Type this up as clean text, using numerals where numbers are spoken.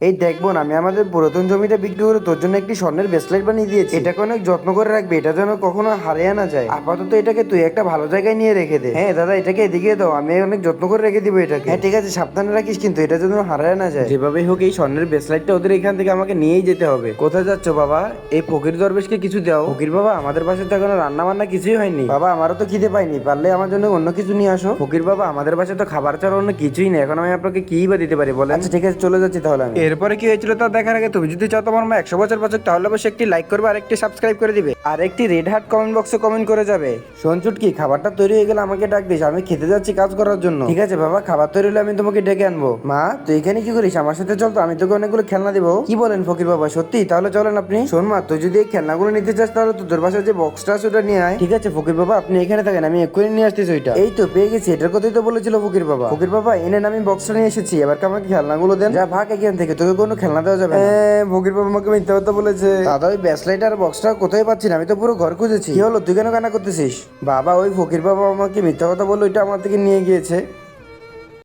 এই দেখবো না, আমি আমাদের পুরাতন জমিটা বিক্রি করে তোর জন্য একটি স্বর্ণের ব্রেসলেট বানিয়ে দিয়েছি। এটাকে অনেক যত্ন করে রাখবে, এটা যেন কখনো হারিয়ে না যায়। আপাতত এটাকে তুই একটা ভালো জায়গায় নিয়ে রেখে দে। হ্যাঁ দাদা, এটাকে এদিকে দাও, আমি অনেক যত্ন করে রেখে দিব এটাকে। হ্যাঁ ঠিক আছে, সাবধানে রাখিস কিন্তু, এটা যেন হারায় না যায়। যেভাবেই হোক এই স্বর্ণের ব্রেসলেটটা ওদের এখান থেকে আমাকে নিয়েই যেতে হবে। কোথায় যাচ্ছ বাবা? এই ফকির দরবেশকে কিছু দাও। ফকির বাবা, আমাদের পাশে তো এখনো রান্না বান্না কিছুই হয়নি। বাবা আমারও তো খিদে পাইনি, পারলে আমার জন্য অন্য কিছু নিয়ে আসো। ফকির বাবা, আমাদের পাশে তো খাবার ছাড়া অন্য কিছুই নেই, এখন আমি আপনাকে কি বা দিতে পারি বলেন? আচ্ছা ঠিক আছে, চলে যাচ্ছি তাহলে আমি। এরপরে কি হয়েছিল তা দেখার আগে তুমি যদি চাও তোমার মা 100 বছর বাঁচুক, তাহলে অবশ্যই একটি লাইক করবে আর একটি সাবস্ক্রাইব করে দিবে আর একটি রেড হার্ট কমেন্ট বক্সে কমেন্ট করে যাবে। শোন চুটকি, খাবারটা তৈরি হয়ে গেলে আমাকে ডাক দিস, আমি খেতে যাচ্ছি কাজ করার জন্য। ঠিক আছে বাবা, খাবার তৈরি হলে আমি তোমাকে ডেকে আনবো। মা তুই এখানে কি করিস? আমার সাথে চল তো, আমি তোকে অনেকগুলো খেলনা দিব। কি বলেন ফকির বাবা, সত্যি? তাহলে চলেন আপনি। শোন মা, তুই যদি এই খেলনাগুলো নিতে চাস তাহলে তোর বাসায় যে বক্সটা আছে ওটা নিয়ে আয়। ঠিক আছে ফকির বাবা, আপনি এখানে থাকেন, আমি এক্ষুনি নিয়ে আসতেছি ওইটা। এই তো পেয়ে গেছি, এটার কথাই তো বলেছিল ফকির বাবা। ফকির বাবা এনেন, আমি বক্সটা নিয়ে এসেছি, এবার আমাকে খেলনাগুলো দেন। যা ভাগ এখান থেকে, তোকে কোনো খেলনা দেওয়া যাবে না। ফকির বাবা আমাকে মিথ্যা কথা বলেছে। দাদা ওই ব্যাসলাইট আর বক্সটা কোথায় পাচ্ছি না, আমি তো পুরো ঘর খুঁজেছি। কি হলো, তুই কেন কান্না করতেছিস? বাবা ওই ফকির বাবা আমাকে মিথ্যা কথা বললো, ওইটা আমার থেকে নিয়ে গিয়েছে।